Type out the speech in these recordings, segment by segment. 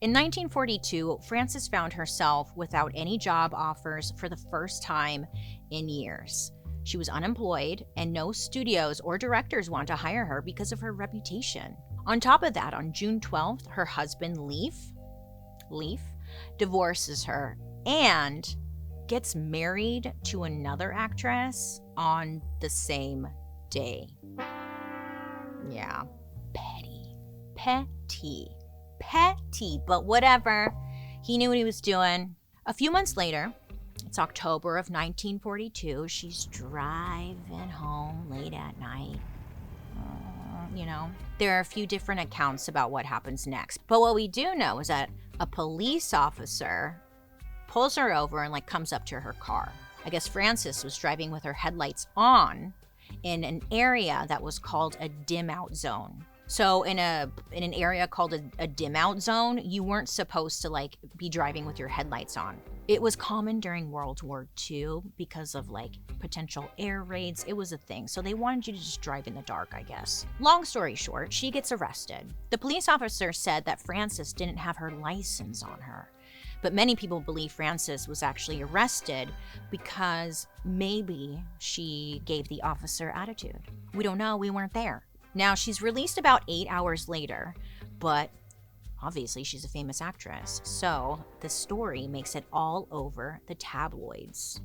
In 1942, Frances found herself without any job offers for the first time in years. She was unemployed, and no studios or directors wanted to hire her because of her reputation. On top of that, on June 12th, her husband, Leaf, divorces her and gets married to another actress on the same day. Yeah, petty, but whatever. He knew what he was doing. A few months later, it's October of 1942, she's driving home late at night. There are a few different accounts about what happens next. But what we do know is that a police officer pulls her over and comes up to her car. I guess Frances was driving with her headlights on in an area that was called a dimout zone. So in an area called a dimout zone, you weren't supposed to be driving with your headlights on. It was common during World War II because of potential air raids. It was a thing. So they wanted you to just drive in the dark, I guess. Long story short, she gets arrested. The police officer said that Frances didn't have her license on her. But many people believe Frances was actually arrested because maybe she gave the officer attitude. We don't know. We weren't there. Now, she's released about 8 hours later, but obviously she's a famous actress, so the story makes it all over the tabloids.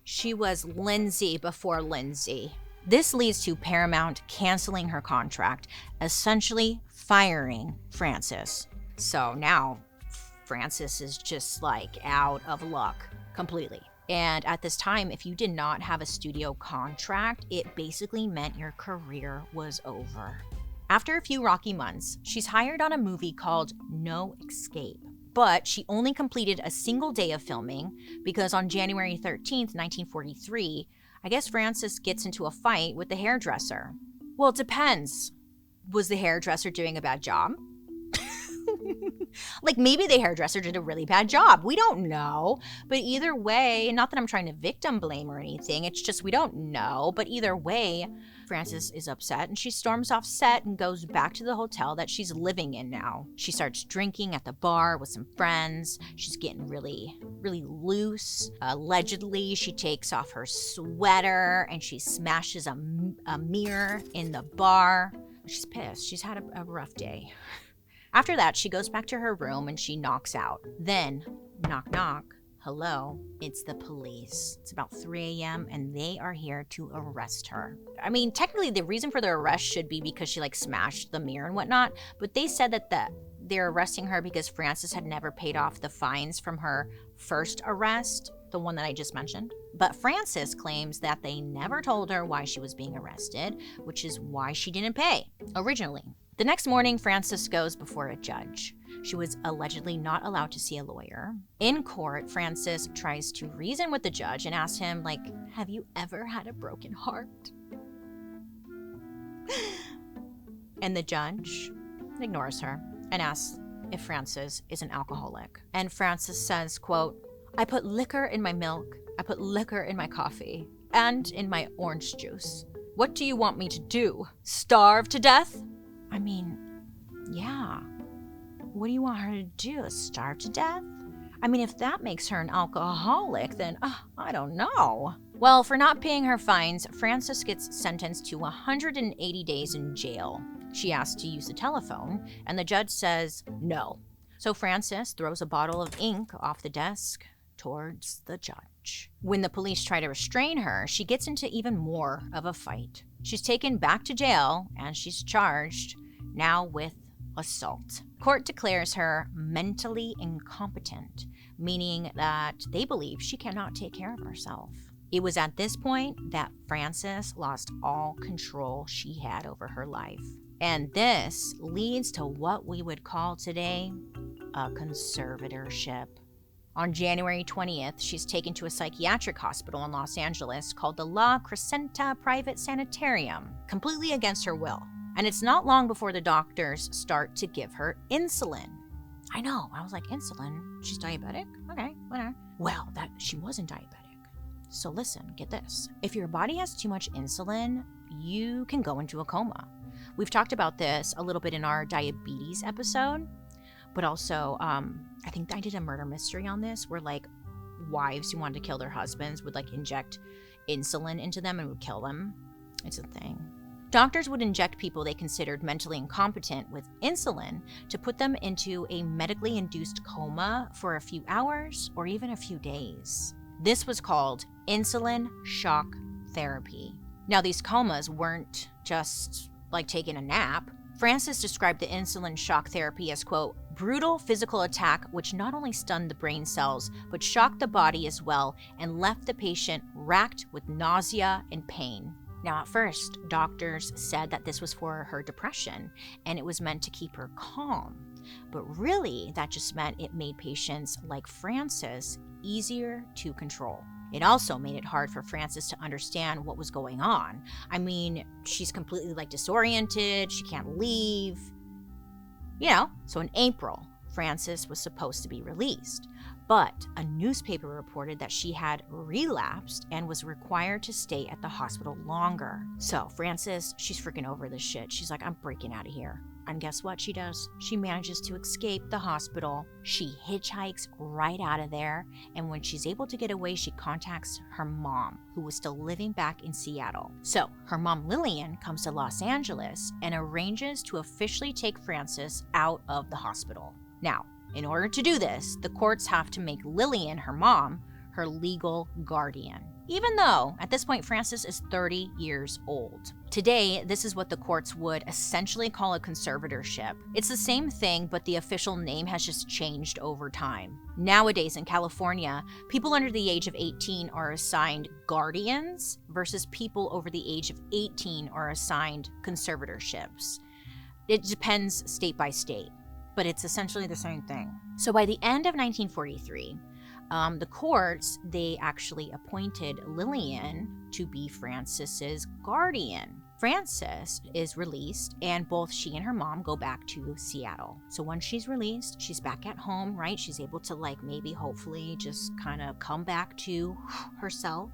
She was Lindsay before Lindsay. This leads to Paramount canceling her contract, essentially firing Frances. So now Frances is just out of luck completely. And at this time, if you did not have a studio contract, it basically meant your career was over. After a few rocky months, she's hired on a movie called No Escape. But she only completed a single day of filming because on January 13th, 1943, I guess Frances gets into a fight with the hairdresser. Well, it depends. Was the hairdresser doing a bad job? Maybe the hairdresser did a really bad job. We don't know. But either way, not that I'm trying to victim blame or anything, it's just we don't know. But either way, Frances is upset and she storms off set and goes back to the hotel that she's living in now. She starts drinking at the bar with some friends. She's getting really loose. Allegedly, she takes off her sweater and she smashes a mirror in the bar. She's pissed. She's had a rough day. After that, she goes back to her room and she knocks out. Then, knock, knock. Hello, it's the police. It's about 3 a.m. and they are here to arrest her. I mean, technically the reason for the arrest should be because she smashed the mirror and whatnot, but they said that they're arresting her because Frances had never paid off the fines from her first arrest, the one that I just mentioned. But Frances claims that they never told her why she was being arrested, which is why she didn't pay originally. The next morning, Frances goes before a judge. She was allegedly not allowed to see a lawyer. In court, Frances tries to reason with the judge and asks him, have you ever had a broken heart? And the judge ignores her and asks if Frances is an alcoholic. And Frances says, quote, I put liquor in my milk, I put liquor in my coffee, and in my orange juice. What do you want me to do? Starve to death? I mean, yeah. What do you want her to do? Starve to death? I mean, if that makes her an alcoholic, then I don't know. Well, for not paying her fines, Frances gets sentenced to 180 days in jail. She asks to use the telephone, and the judge says no. So Frances throws a bottle of ink off the desk towards the judge. When the police try to restrain her, she gets into even more of a fight. She's taken back to jail, and she's charged now with assault. Court declares her mentally incompetent, meaning that they believe she cannot take care of herself. It was at this point that Frances lost all control she had over her life. And this leads to what we would call today a conservatorship. On January 20th, she's taken to a psychiatric hospital in Los Angeles called the La Crescenta Private Sanitarium, completely against her will. And it's not long before the doctors start to give her insulin. I know, I was like, insulin? She's diabetic? Okay, whatever. Well, she wasn't diabetic. So listen, get this. If your body has too much insulin, you can go into a coma. We've talked about this a little bit in our diabetes episode, But also, I think I did a murder mystery on this where like wives who wanted to kill their husbands would like inject insulin into them and would kill them. It's a thing. Doctors would inject people they considered mentally incompetent with insulin to put them into a medically induced coma for a few hours or even a few days. This was called insulin shock therapy. Now, these comas weren't just like taking a nap. Francis described the insulin shock therapy as, quote, brutal physical attack which not only stunned the brain cells, but shocked the body as well and left the patient racked with nausea and pain. Now, at first, doctors said that this was for her depression and it was meant to keep her calm. But really, that just meant it made patients like Francis easier to control. It also made it hard for Francis to understand what was going on. I mean, she's completely like disoriented, she can't leave. So in April, Francis was supposed to be released. But a newspaper reported that she had relapsed and was required to stay at the hospital longer. So Francis, she's freaking over this shit. She's like, I'm breaking out of here. And guess what she does? She manages to escape the hospital. She hitchhikes right out of there. And when she's able to get away, she contacts her mom, who was still living back in Seattle. So her mom, Lillian, comes to Los Angeles and arranges to officially take Francis out of the hospital. Now, in order to do this, the courts have to make Lillian, her mom, her legal guardian. Even though, at this point, Francis is 30 years old. Today, this is what the courts would essentially call a conservatorship. It's the same thing, but the official name has just changed over time. Nowadays in California, people under the age of 18 are assigned guardians versus people over the age of 18 are assigned conservatorships. It depends state by state, but it's essentially the same thing. So by the end of 1943, the courts, they actually appointed Lillian to be Francis's guardian. Francis is released, and both she and her mom go back to Seattle. So once she's released, she's back at home, right? She's able to maybe hopefully just kind of come back to herself.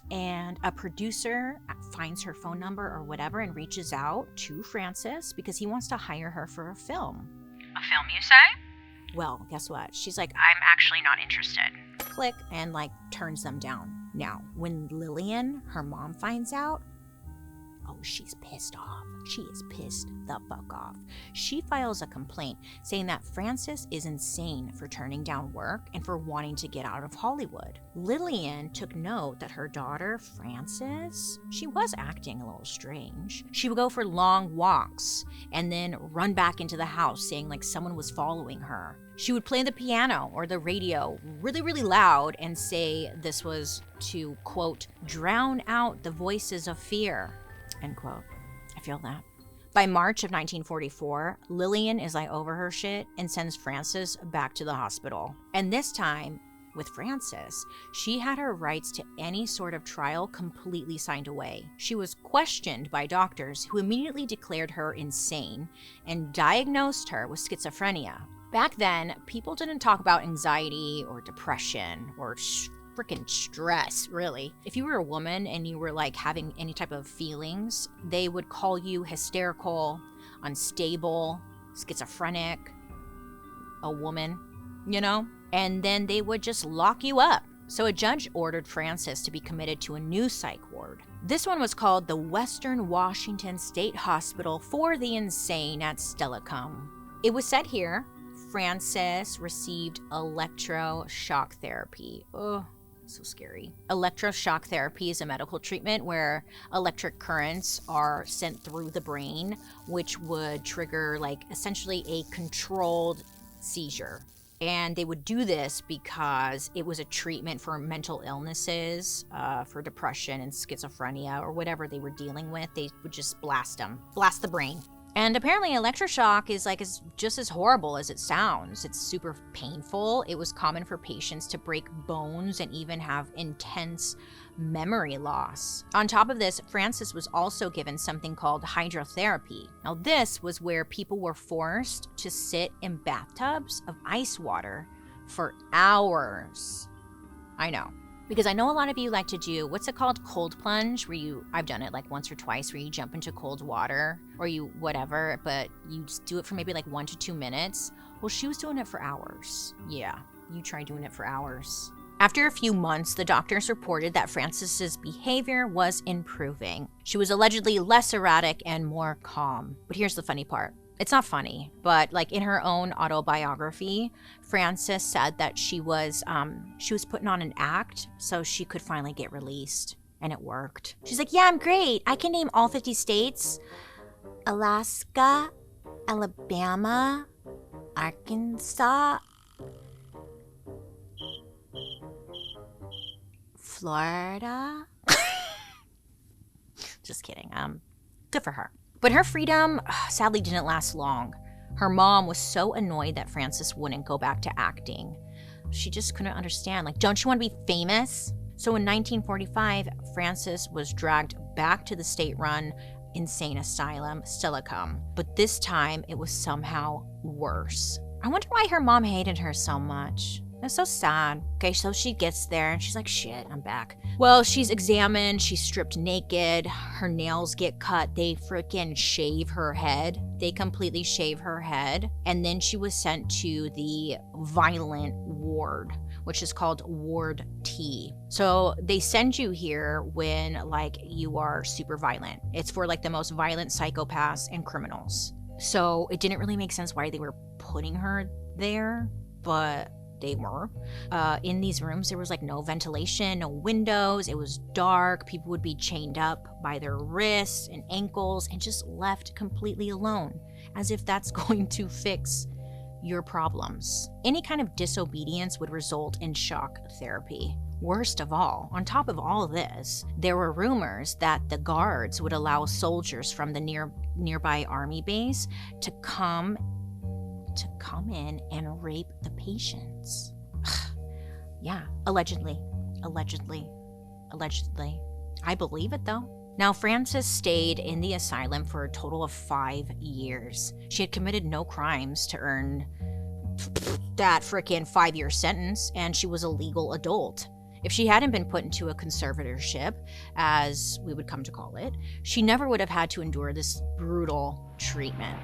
And a producer finds her phone number or whatever and reaches out to Francis because he wants to hire her for a film. A film, you say? Well, guess what? She's like, I'm actually not interested. Click, and turns them down. Now, when Lillian, her mom, finds out, oh, she's pissed off. She is pissed the fuck off. She files a complaint saying that Francis is insane for turning down work and for wanting to get out of Hollywood. Lillian took note that her daughter, Frances, she was acting a little strange. She would go for long walks and then run back into the house saying someone was following her. She would play the piano or the radio really, really loud and say this was to, quote, drown out the voices of fear, end quote. I feel that. By March of 1944, Lillian is over her shit and sends Francis back to the hospital. And this time, with Francis, she had her rights to any sort of trial completely signed away. She was questioned by doctors who immediately declared her insane and diagnosed her with schizophrenia. Back then, people didn't talk about anxiety or depression or freaking stress, really. If you were a woman and you were having any type of feelings, they would call you hysterical, unstable, schizophrenic, a woman, and then they would just lock you up. So a judge ordered Francis to be committed to a new psych ward. This one was called the Western Washington State Hospital for the Insane at Stellacum. It was said here, Francis received electroshock therapy. Oh, so scary. Electroshock therapy is a medical treatment where electric currents are sent through the brain, which would trigger essentially a controlled seizure. And they would do this because it was a treatment for mental illnesses, for depression and schizophrenia or whatever they were dealing with. They would just blast the brain. And apparently electroshock is just as horrible as it sounds. It's super painful. It was common for patients to break bones and even have intense memory loss. On top of this, Francis was also given something called hydrotherapy. Now this was where people were forced to sit in bathtubs of ice water for hours. I know. Because I know a lot of you like to do, what's it called? Cold plunge, where I've done it like once or twice, where you jump into cold water or whatever, but you just do it for maybe like 1 to 2 minutes. Well, she was doing it for hours. Yeah, you try doing it for hours. After a few months, the doctors reported that Frances's behavior was improving. She was allegedly less erratic and more calm. But here's the funny part. It's not funny, but like in her own autobiography, Frances said that she was putting on an act so she could finally get released, and it worked. She's like, yeah, I'm great. I can name all 50 states. Alaska, Alabama, Arkansas, Florida. Just kidding. Good for her. But her freedom sadly didn't last long. Her mom was so annoyed that Frances wouldn't go back to acting. She just couldn't understand. Like, don't you want to be famous? So in 1945, Frances was dragged back to the state-run insane asylum, Stillicum. But this time, it was somehow worse. I wonder why her mom hated her so much. That's so sad. Okay, so she gets there and she's like, shit, I'm back. Well, she's examined, she's stripped naked, her nails get cut, they freaking shave her head. They completely shave her head. And then she was sent to the violent ward, which is called Ward T. So they send you here when like you are super violent. It's for like the most violent psychopaths and criminals. So it didn't really make sense why they were putting her there, but they were. In these rooms, there was like no ventilation, no windows. It was dark. People would be chained up by their wrists and ankles and just left completely alone, as if that's going to fix your problems. Any kind of disobedience would result in shock therapy. Worst of all, on top of all of this, there were rumors that the guards would allow soldiers from the nearby army base to come in and rape the patients. Yeah, allegedly. I believe it though. Now, Frances stayed in the asylum for a total of 5 years. She had committed no crimes to earn that frickin' 5-year sentence, and she was a legal adult. If she hadn't been put into a conservatorship, as we would come to call it, she never would have had to endure this brutal treatment.